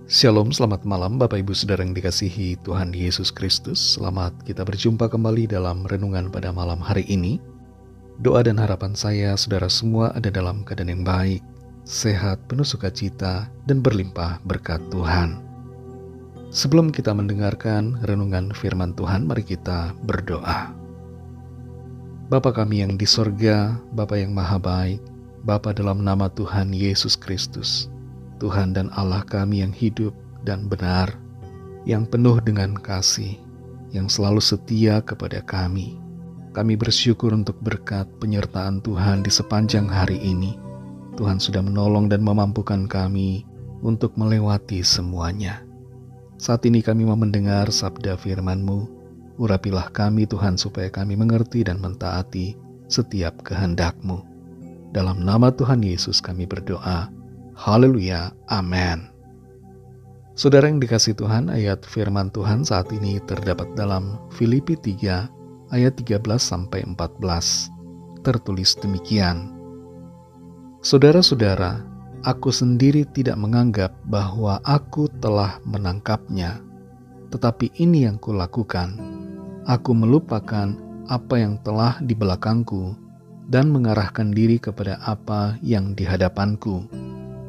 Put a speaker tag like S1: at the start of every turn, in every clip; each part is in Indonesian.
S1: Shalom, selamat malam Bapak Ibu Saudara yang dikasihi Tuhan Yesus Kristus. Selamat kita berjumpa kembali dalam renungan pada malam hari ini. Doa dan harapan saya saudara semua ada dalam keadaan yang baik, sehat, penuh sukacita, dan berlimpah berkat Tuhan. Sebelum kita mendengarkan renungan firman Tuhan, mari kita berdoa. Bapa kami yang di sorga, Bapa yang maha baik, Bapa dalam nama Tuhan Yesus Kristus, Tuhan dan Allah kami yang hidup dan benar, yang penuh dengan kasih, yang selalu setia kepada kami. Kami bersyukur untuk berkat penyertaan Tuhan di sepanjang hari ini. Tuhan sudah menolong dan memampukan kami untuk melewati semuanya. Saat ini kami mau mendengar sabda firman-Mu. Urapilah kami Tuhan supaya kami mengerti dan mentaati setiap kehendak-Mu. Dalam nama Tuhan Yesus kami berdoa. Haleluya, amin. Saudara yang dikasihi Tuhan, ayat firman Tuhan saat ini terdapat dalam Filipi 3 ayat 13-14. Tertulis demikian. Saudara-saudara, aku sendiri tidak menganggap bahwa aku telah menangkapnya, tetapi ini yang kulakukan. Aku melupakan apa yang telah di belakangku dan mengarahkan diri kepada apa yang di hadapanku,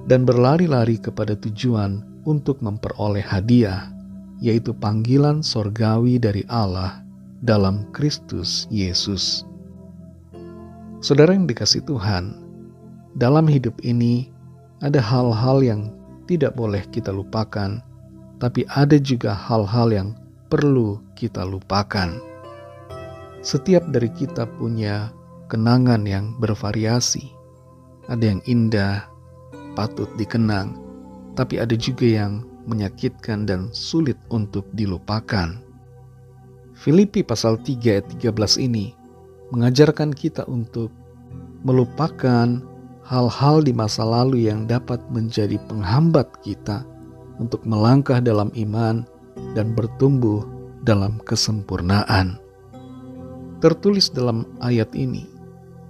S1: dan berlari-lari kepada tujuan untuk memperoleh hadiah, yaitu panggilan sorgawi dari Allah dalam Kristus Yesus. Saudara yang dikasihi Tuhan, dalam hidup ini ada hal-hal yang tidak boleh kita lupakan, tapi ada juga hal-hal yang perlu kita lupakan. Setiap dari kita punya kenangan yang bervariasi. Ada yang indah, patut dikenang, tapi ada juga yang menyakitkan dan sulit untuk dilupakan. Filipi pasal 3 ayat 13 ini mengajarkan kita untuk melupakan hal-hal di masa lalu yang dapat menjadi penghambat kita untuk melangkah dalam iman dan bertumbuh dalam kesempurnaan. Tertulis dalam ayat ini,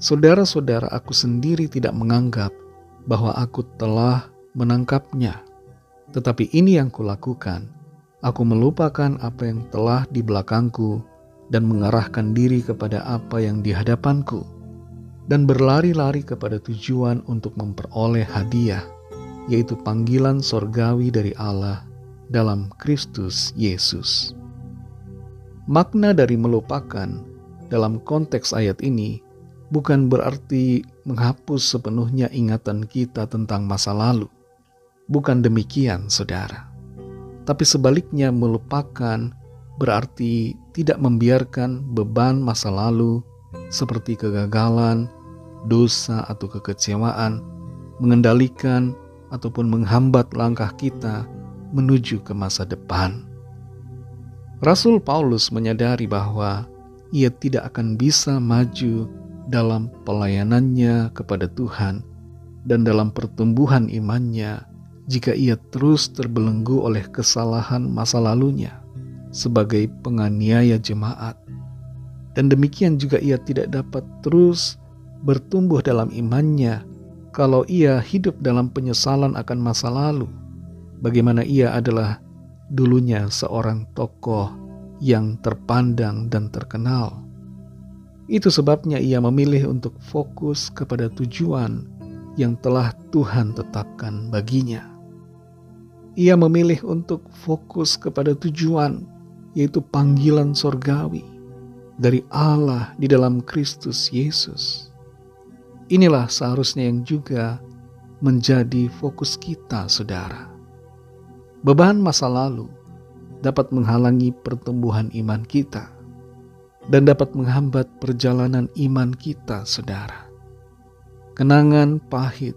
S1: saudara-saudara, aku sendiri tidak menganggap bahwa aku telah menangkapnya. Tetapi ini yang kulakukan, aku melupakan apa yang telah di belakangku dan mengarahkan diri kepada apa yang di hadapanku, dan berlari-lari kepada tujuan untuk memperoleh hadiah, yaitu panggilan sorgawi dari Allah dalam Kristus Yesus. Makna dari melupakan dalam konteks ayat ini bukan berarti menghapus sepenuhnya ingatan kita tentang masa lalu. Bukan demikian, saudara. Tapi sebaliknya melupakan berarti tidak membiarkan beban masa lalu seperti kegagalan, dosa atau kekecewaan mengendalikan ataupun menghambat langkah kita menuju ke masa depan. Rasul Paulus menyadari bahwa ia tidak akan bisa maju dalam pelayanannya kepada Tuhan dan dalam pertumbuhan imannya jika ia terus terbelenggu oleh kesalahan masa lalunya sebagai penganiaya jemaat. Dan demikian juga ia tidak dapat terus bertumbuh dalam imannya kalau ia hidup dalam penyesalan akan masa lalu, bagaimana ia adalah dulunya seorang tokoh yang terpandang dan terkenal. Itu sebabnya ia memilih untuk fokus kepada tujuan yang telah Tuhan tetapkan baginya. Ia memilih untuk fokus kepada tujuan, yaitu panggilan sorgawi dari Allah di dalam Kristus Yesus. Inilah seharusnya yang juga menjadi fokus kita, saudara. Beban masa lalu dapat menghalangi pertumbuhan iman kita dan dapat menghambat perjalanan iman kita, saudara. Kenangan pahit,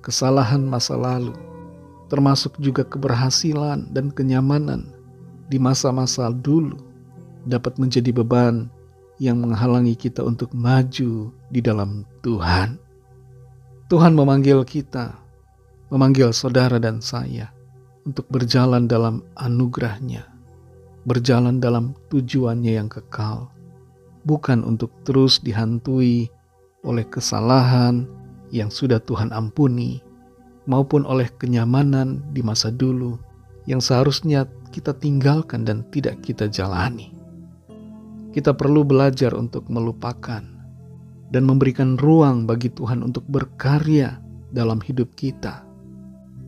S1: kesalahan masa lalu, termasuk juga keberhasilan dan kenyamanan di masa-masa dulu, dapat menjadi beban yang menghalangi kita untuk maju di dalam Tuhan. Tuhan memanggil kita, memanggil saudara dan saya untuk berjalan dalam anugerah-Nya, berjalan dalam tujuannya yang kekal, bukan untuk terus dihantui oleh kesalahan yang sudah Tuhan ampuni, maupun oleh kenyamanan di masa dulu yang seharusnya kita tinggalkan dan tidak kita jalani. Kita perlu belajar untuk melupakan dan memberikan ruang bagi Tuhan untuk berkarya dalam hidup kita.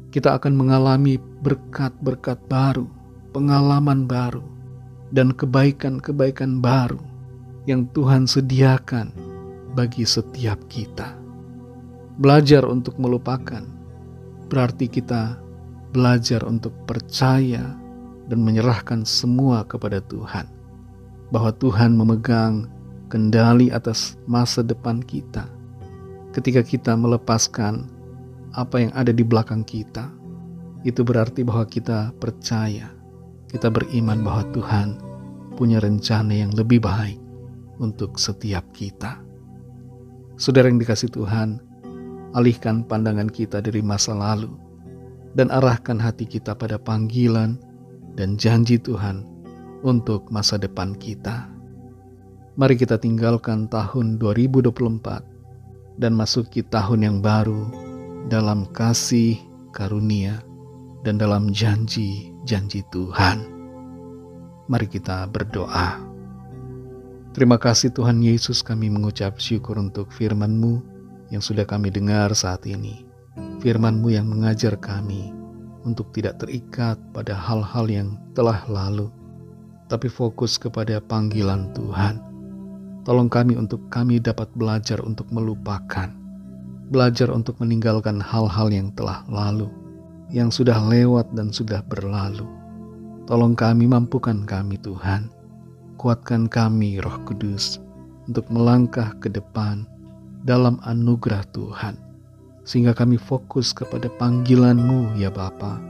S1: Kita akan mengalami berkat-berkat baru, pengalaman baru, dan kebaikan-kebaikan baru yang Tuhan sediakan bagi setiap kita. Belajar untuk melupakan berarti kita belajar untuk percaya dan menyerahkan semua kepada Tuhan, bahwa Tuhan memegang kendali atas masa depan kita. Ketika kita melepaskan apa yang ada di belakang kita, itu berarti bahwa kita percaya, kita beriman bahwa Tuhan punya rencana yang lebih baik untuk setiap kita. Saudara yang dikasihi Tuhan, alihkan pandangan kita dari masa lalu dan arahkan hati kita pada panggilan dan janji Tuhan untuk masa depan kita. Mari kita tinggalkan tahun 2024 dan masuki tahun yang baru dalam kasih karunia dan dalam janji-janji Tuhan. Mari kita berdoa. Terima kasih Tuhan Yesus, kami mengucap syukur untuk firman-Mu yang sudah kami dengar saat ini. Firman-Mu yang mengajar kami untuk tidak terikat pada hal-hal yang telah lalu, tapi fokus kepada panggilan Tuhan. Tolong kami untuk kami dapat belajar untuk melupakan, belajar untuk meninggalkan hal-hal yang telah lalu, yang sudah lewat dan sudah berlalu. Tolong kami, mampukan kami Tuhan, kuatkan kami Roh Kudus untuk melangkah ke depan dalam anugerah Tuhan, sehingga kami fokus kepada panggilan-Mu ya Bapa,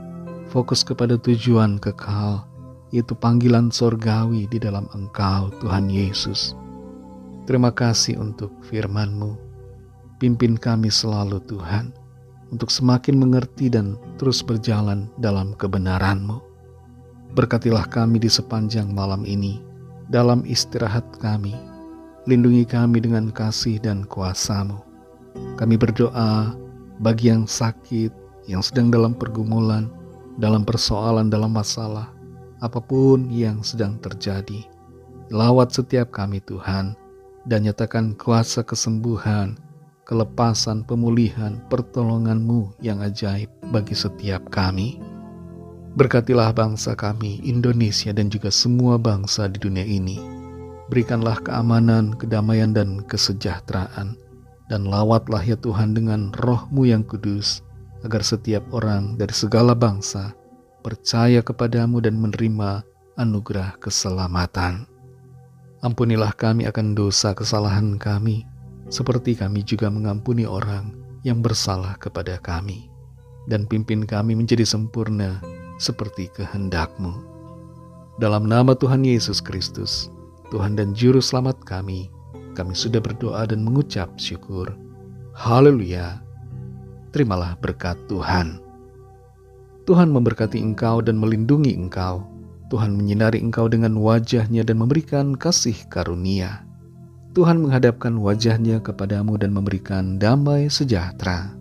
S1: fokus kepada tujuan kekal, yaitu panggilan sorgawi di dalam Engkau Tuhan Yesus. Terima kasih untuk firman-Mu. Pimpin kami selalu Tuhan, untuk semakin mengerti dan terus berjalan dalam kebenaran-Mu. Berkatilah kami di sepanjang malam ini, dalam istirahat kami. Lindungi kami dengan kasih dan kuasa-Mu. Kami berdoa bagi yang sakit, yang sedang dalam pergumulan, dalam persoalan, dalam masalah, apapun yang sedang terjadi. Lawat setiap kami Tuhan, dan nyatakan kuasa kesembuhan, kelepasan, pemulihan, pertolongan-Mu yang ajaib bagi setiap kami. Berkatilah bangsa kami, Indonesia, dan juga semua bangsa di dunia ini. Berikanlah keamanan, kedamaian, dan kesejahteraan. Dan lawatlah ya Tuhan dengan Roh-Mu yang kudus, agar setiap orang dari segala bangsa percaya kepadamu dan menerima anugerah keselamatan. Ampunilah kami akan dosa kesalahan kami, seperti kami juga mengampuni orang yang bersalah kepada kami. Dan pimpin kami menjadi sempurna seperti kehendak-Mu. Dalam nama Tuhan Yesus Kristus, Tuhan dan Juru Selamat kami sudah berdoa dan mengucap syukur. Haleluya. Terimalah berkat Tuhan. Tuhan memberkati engkau dan melindungi engkau. Tuhan menyinari engkau dengan wajah-Nya dan memberikan kasih karunia. Tuhan menghadapkan wajah-Nya kepadamu dan memberikan damai sejahtera.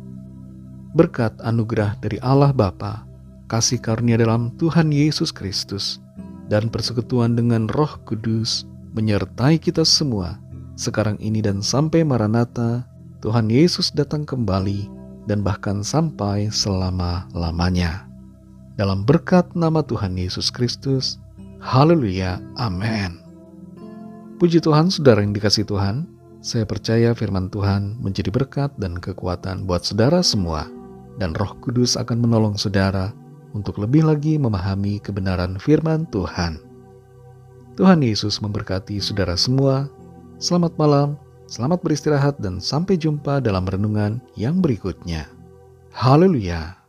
S1: Berkat anugerah dari Allah Bapa, kasih karunia dalam Tuhan Yesus Kristus, dan persekutuan dengan Roh Kudus menyertai kita semua, sekarang ini dan sampai Maranatha, Tuhan Yesus datang kembali, dan bahkan sampai selama-lamanya. Dalam berkat nama Tuhan Yesus Kristus, haleluya, amin. Puji Tuhan, saudara yang dikasihi Tuhan, saya percaya firman Tuhan menjadi berkat dan kekuatan buat saudara semua, dan Roh Kudus akan menolong saudara untuk lebih lagi memahami kebenaran firman Tuhan. Tuhan Yesus memberkati saudara semua. Selamat malam, selamat beristirahat, dan sampai jumpa dalam renungan yang berikutnya. Haleluya.